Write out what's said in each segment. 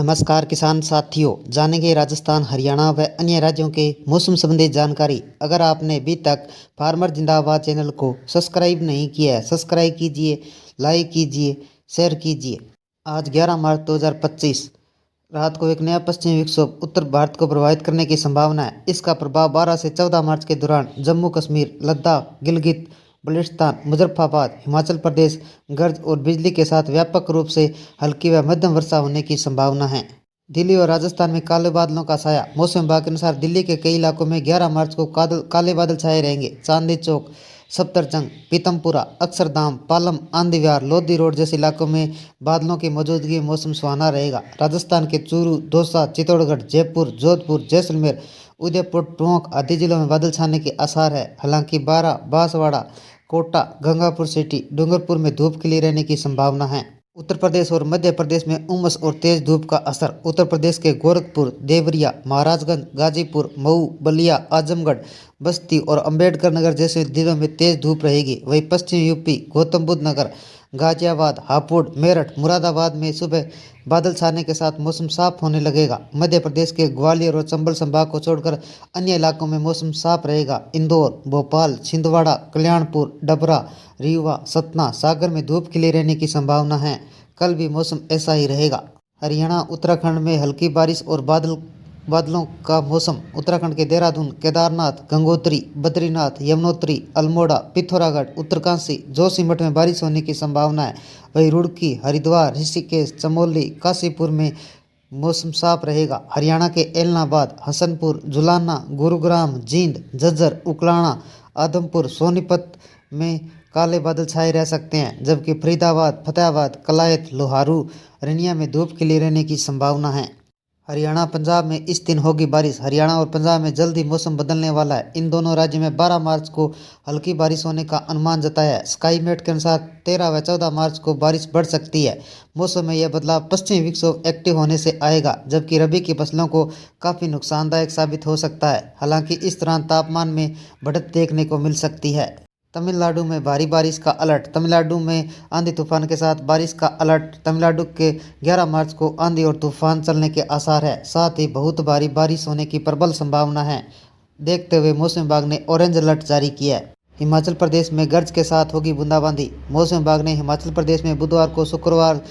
नमस्कार किसान साथियों, जानेंगे राजस्थान, हरियाणा व अन्य राज्यों के मौसम संबंधी जानकारी। अगर आपने अभी तक फार्मर जिंदाबाद चैनल को सब्सक्राइब नहीं किया है, सब्सक्राइब कीजिए, लाइक कीजिए, शेयर कीजिए। आज 11 मार्च 2025 रात को एक नया पश्चिमी विक्षोभ उत्तर भारत को प्रभावित करने की संभावना है। इसका प्रभाव 12 से 14 मार्च के दौरान जम्मू कश्मीर, लद्दाख, गिलगित बल्टिस्तान, मुजफ्फराबाद, हिमाचल प्रदेश गरज और बिजली के साथ व्यापक रूप से हल्की व मध्यम वर्षा होने की संभावना है। दिल्ली और राजस्थान में काले बादलों का साया। मौसम विभाग के अनुसार दिल्ली के कई इलाकों में 11 मार्च को काले बादल छाए रहेंगे। चांदनी चौक, सफदरजंग, पीतमपुरा, अक्षरधाम, पालम, आनंद विहार, लोधी रोड जैसे इलाकों में बादलों की मौजूदगी में मौसम सुहाना रहेगा। राजस्थान के चूरू, दौसा, चित्तौड़गढ़, जयपुर, जोधपुर, जैसलमेर, उदयपुर, टोंक आदि जिलों में बादल छाने के आसार है। हालांकि बारां, बांसवाड़ा, कोटा, गंगापुर सिटी, डूंगरपुर में धूप खिली रहने की संभावना है। उत्तर प्रदेश और मध्य प्रदेश में उमस और तेज धूप का असर। उत्तर प्रदेश के गोरखपुर, देवरिया, महाराजगंज, गाजीपुर, मऊ, बलिया, आजमगढ़, बस्ती और अंबेडकर नगर जैसे जिलों में तेज धूप रहेगी। वहीं पश्चिमी यूपी, गौतम बुद्ध नगर, गाजियाबाद, हापुड़, मेरठ, मुरादाबाद में सुबह बादल छाने के साथ मौसम साफ होने लगेगा। मध्य प्रदेश के ग्वालियर और चंबल संभाग को छोड़कर अन्य इलाकों में मौसम साफ रहेगा। इंदौर, भोपाल, छिंदवाड़ा, कल्याणपुर, डबरा, रीवा, सतना, सागर में धूप खिले रहने की संभावना है। कल भी मौसम ऐसा ही रहेगा। हरियाणा, उत्तराखंड में हल्की बारिश और बादलों का मौसम। उत्तराखंड के देहरादून, केदारनाथ, गंगोत्री, बद्रीनाथ, यमुनोत्री, अल्मोड़ा, पिथौरागढ़, उत्तरकाशी, जोशीमठ में बारिश होने की संभावना है। वहीं रुड़की, हरिद्वार, ऋषिकेश, चमोली, काशीपुर में मौसम साफ रहेगा। हरियाणा के एलनाबाद, हसनपुर, जुलाना, गुरुग्राम, जींद, झज्जर, उकलाना, आदमपुर, सोनीपत में काले बादल छाए रह सकते हैं, जबकि फरीदाबाद, फतेहाबाद, कलायत, लोहारू, रनिया में धूप खिली रहने की संभावना है। हरियाणा, पंजाब में इस दिन होगी बारिश। हरियाणा और पंजाब में जल्द ही मौसम बदलने वाला है। इन दोनों राज्यों में 12 मार्च को हल्की बारिश होने का अनुमान जताया है। स्काईमेट के अनुसार 13 व 14 मार्च को बारिश बढ़ सकती है। मौसम में यह बदलाव पश्चिमी विक्षोभ एक्टिव होने से आएगा, जबकि रबी की फसलों को काफ़ी नुकसानदायक साबित हो सकता है। हालांकि इस दौरान तापमान में बढ़त देखने को मिल सकती है। तमिलनाडु में भारी बारिश का अलर्ट। तमिलनाडु में आंधी तूफान के साथ बारिश का अलर्ट। तमिलनाडु के 11 मार्च को आंधी और तूफान चलने के आसार है। साथ ही बहुत भारी बारिश होने की प्रबल संभावना है। देखते हुए मौसम विभाग ने ऑरेंज अलर्ट जारी किया है। हिमाचल प्रदेश में गरज के साथ होगी बूंदाबांदी। मौसम विभाग ने हिमाचल प्रदेश में बुधवार को शुक्रवार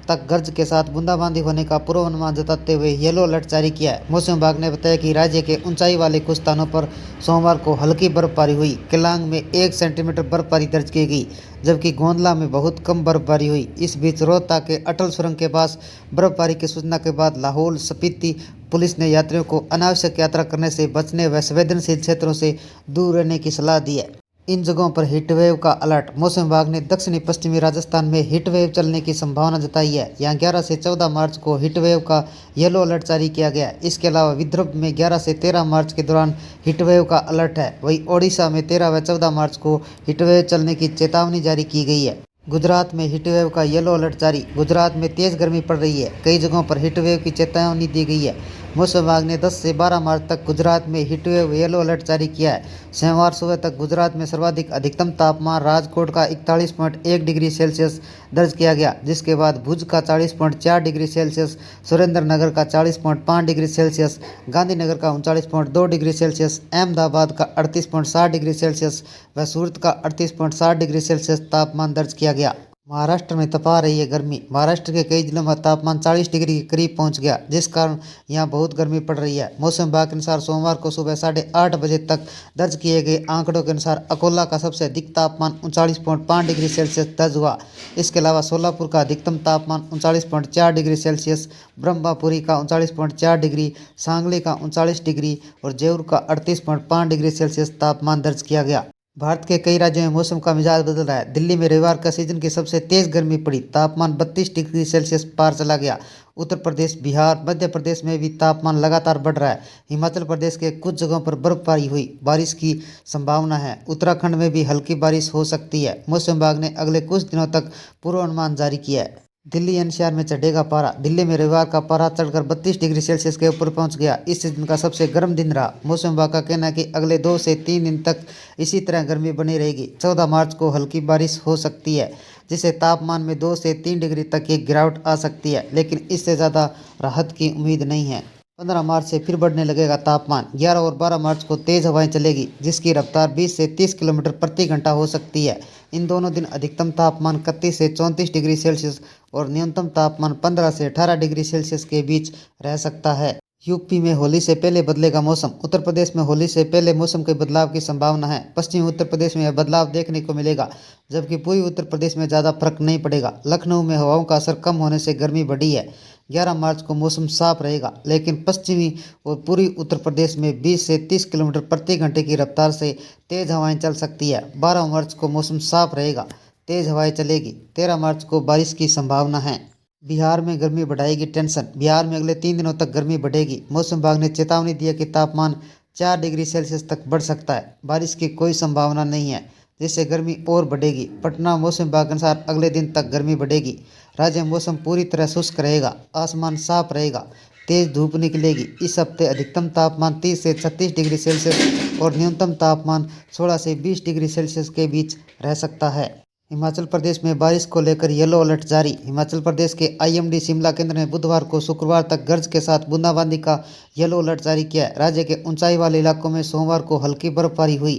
तक गरज के साथ बूंदाबांदी होने का पूर्वानुमान जताते हुए येलो अलर्ट जारी किया है। मौसम विभाग ने बताया कि राज्य के ऊंचाई वाले कुछ स्थानों पर सोमवार को हल्की बर्फबारी हुई। केलांग में 1 सेंटीमीटर बर्फबारी दर्ज की गई, जबकि गोंदला में बहुत कम बर्फबारी हुई। इस बीच रोहतक के अटल सुरंग के पास बर्फबारी की सूचना के बाद लाहौल स्पीति पुलिस ने यात्रियों को अनावश्यक यात्रा करने से बचने व संवेदनशील क्षेत्रों से दूर रहने की सलाह दी है। इन जगहों पर हीटवेव का अलर्ट। मौसम विभाग ने दक्षिणी पश्चिमी राजस्थान में हीटवेव चलने की संभावना जताई है। यहाँ 11 से 14 मार्च को हीटवेव का येलो अलर्ट जारी किया गया है। इसके अलावा विदर्भ में 11 से 13 मार्च के दौरान हीटवेव का अलर्ट है। वहीं ओडिशा में 13 व 14 मार्च को हीटवेव चलने की चेतावनी जारी की गई है। गुजरात में हीटवेव का येलो अलर्ट जारी। गुजरात में तेज गर्मी पड़ रही है। कई जगहों पर हीटवेव की चेतावनी दी गई है। मौसम विभाग ने 10 से 12 मार्च तक गुजरात में हीटवेव येलो अलर्ट जारी किया है। सोमवार सुबह तक गुजरात में सर्वाधिक अधिकतम तापमान राजकोट का 41.1 डिग्री सेल्सियस दर्ज किया गया, जिसके बाद भुज का 40.4 डिग्री सेल्सियस, सुरेंद्रनगर का 40.5 डिग्री सेल्सियस, गांधीनगर का 39.2 डिग्री सेल्सियस, अहमदाबाद का 38.7 डिग्री सेल्सियस व सूरत का 38.7 डिग्री सेल्सियस तापमान दर्ज किया गया। महाराष्ट्र में तपा रही है गर्मी। महाराष्ट्र के कई जिलों में तापमान 40 डिग्री के करीब पहुंच गया, जिस कारण यहां बहुत गर्मी पड़ रही है। मौसम विभाग के अनुसार सोमवार को सुबह 8:30 बजे तक दर्ज किए गए आंकड़ों के अनुसार अकोला का सबसे अधिक तापमान 39.5 डिग्री सेल्सियस दर्ज हुआ। इसके अलावा सोलापुर का अधिकतम तापमान 39.4 डिग्री सेल्सियस, ब्रह्मपुरी का 39.4 डिग्री, सांगली का 39 डिग्री और जयपुर का 38.5 डिग्री सेल्सियस तापमान दर्ज किया गया। भारत के कई राज्यों में मौसम का मिजाज बदल रहा है। दिल्ली में रविवार का सीजन की सबसे तेज गर्मी पड़ी। तापमान 32 डिग्री सेल्सियस पार चला गया। उत्तर प्रदेश, बिहार, मध्य प्रदेश में भी तापमान लगातार बढ़ रहा है। हिमाचल प्रदेश के कुछ जगहों पर बर्फबारी हुई। बारिश की संभावना है। उत्तराखंड में भी हल्की बारिश हो सकती है। मौसम विभाग ने अगले कुछ दिनों तक पूर्वानुमान जारी किया है। दिल्ली एनसीआर में चढ़ेगा पारा। दिल्ली में रविवार का पारा चढ़कर 32 डिग्री सेल्सियस के ऊपर पहुंच गया। इस सीजन का सबसे गर्म दिन रहा। मौसम विभाग का कहना है कि अगले 2 से 3 दिन तक इसी तरह गर्मी बनी रहेगी। 14 मार्च को हल्की बारिश हो सकती है। जिससे तापमान में 2 से 3 डिग्री तक की गिरावट आ सकती है, लेकिन इससे ज़्यादा राहत की उम्मीद नहीं है। 15 मार्च से फिर बढ़ने लगेगा तापमान। 11 और 12 मार्च को तेज़ हवाएं चलेगी, जिसकी रफ्तार 20 से 30 किलोमीटर प्रति घंटा हो सकती है। इन दोनों दिन अधिकतम तापमान 31 से 34 डिग्री सेल्सियस और न्यूनतम तापमान 15 से 18 डिग्री सेल्सियस के बीच रह सकता है। यूपी में होली से पहले बदलेगा मौसम। उत्तर प्रदेश में होली से पहले मौसम के बदलाव की संभावना है। पश्चिमी उत्तर प्रदेश में यह बदलाव देखने को मिलेगा, जबकि पूर्वी उत्तर प्रदेश में ज़्यादा फर्क नहीं पड़ेगा। लखनऊ में हवाओं का असर कम होने से गर्मी बढ़ी है। 11 मार्च को मौसम साफ रहेगा, लेकिन पश्चिमी और पूर्वी उत्तर प्रदेश में 20 से 30 किलोमीटर प्रति घंटे की रफ्तार से तेज़ हवाएं चल सकती है। 12 मार्च को मौसम साफ रहेगा, तेज़ हवाएं चलेगी। 13 मार्च को बारिश की संभावना है। बिहार में गर्मी बढ़ाएगी टेंशन। बिहार में अगले 3 दिनों तक गर्मी बढ़ेगी। मौसम विभाग ने चेतावनी दी है कि तापमान 4 डिग्री सेल्सियस तक बढ़ सकता है। बारिश की कोई संभावना नहीं है, जिससे गर्मी और बढ़ेगी। पटना मौसम विभाग के अनुसार अगले दिन तक गर्मी बढ़ेगी। राज्य में मौसम पूरी तरह शुष्क रहेगा, आसमान साफ रहेगा, तेज धूप निकलेगी। इस हफ्ते अधिकतम तापमान 30 से 36 डिग्री सेल्सियस और न्यूनतम तापमान 16 से 20 डिग्री सेल्सियस के बीच रह सकता है। हिमाचल प्रदेश में बारिश को लेकर येलो अलर्ट जारी। हिमाचल प्रदेश के आईएमडी शिमला केंद्र ने बुधवार को शुक्रवार तक गरज के साथ बूंदाबांदी का येलो अलर्ट जारी किया है। राज्य के ऊंचाई वाले इलाकों में सोमवार को हल्की बर्फबारी हुई।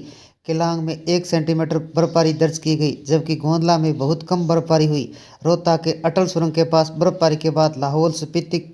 केलांग में 1 सेंटीमीटर बर्फबारी दर्ज की गई, जबकि गोंदला में बहुत कम बर्फबारी हुई। रोहतक के अटल सुरंग के पास बर्फबारी के बाद लाहौल स्पीति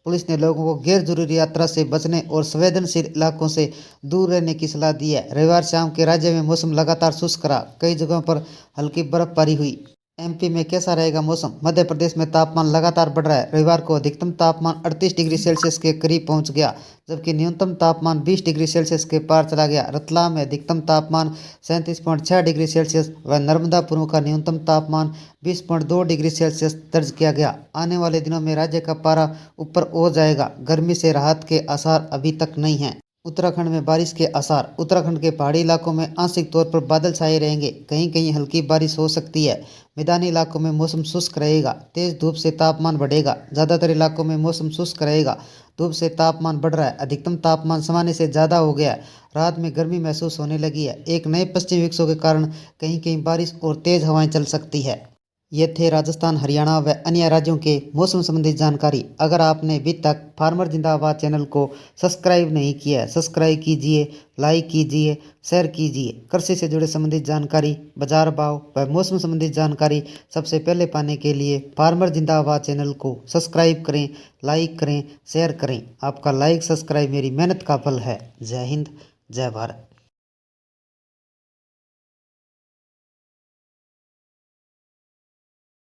पुलिस ने लोगों को गैर जरूरी यात्रा से बचने और संवेदनशील इलाकों से दूर रहने की सलाह दी है। रविवार शाम के राज्य में मौसम लगातार शुष्क रहा। कई जगहों पर हल्की बर्फबारी हुई। एमपी में कैसा रहेगा मौसम? मध्य प्रदेश में तापमान लगातार बढ़ रहा है। रविवार को अधिकतम तापमान 38 डिग्री सेल्सियस के करीब पहुंच गया, जबकि न्यूनतम तापमान 20 डिग्री सेल्सियस के पार चला गया। रतलाम में अधिकतम तापमान 37.6 डिग्री सेल्सियस व नर्मदापुरम का न्यूनतम तापमान 20.2 डिग्री सेल्सियस दर्ज किया गया। आने वाले दिनों में राज्य का पारा ऊपर हो जाएगा। गर्मी से राहत के आसार अभी तक नहीं हैं। उत्तराखंड में बारिश के आसार। उत्तराखंड के पहाड़ी इलाकों में आंशिक तौर पर बादल छाए रहेंगे। कहीं कहीं हल्की बारिश हो सकती है। मैदानी इलाकों में मौसम शुष्क रहेगा। तेज धूप से तापमान बढ़ेगा। ज़्यादातर इलाकों में मौसम शुष्क रहेगा। धूप से तापमान बढ़ रहा है। अधिकतम तापमान सामान्य से ज़्यादा हो गया है। रात में गर्मी महसूस होने लगी है। एक नए पश्चिमी विक्षोभ के कारण कहीं कहीं बारिश और तेज हवाएं चल सकती है। ये थे राजस्थान, हरियाणा व अन्य राज्यों के मौसम संबंधी जानकारी। अगर आपने अभी तक फार्मर जिंदाबाद चैनल को सब्सक्राइब नहीं किया है, सब्सक्राइब कीजिए, लाइक कीजिए, शेयर कीजिए। कृषि से जुड़े संबंधित जानकारी, बाजार भाव व मौसम संबंधी जानकारी सबसे पहले पाने के लिए फार्मर जिंदाबाद चैनल को सब्सक्राइब करें, लाइक करें, शेयर करें। आपका लाइक सब्सक्राइब मेरी मेहनत का फल है। जय हिंद, जय भारत।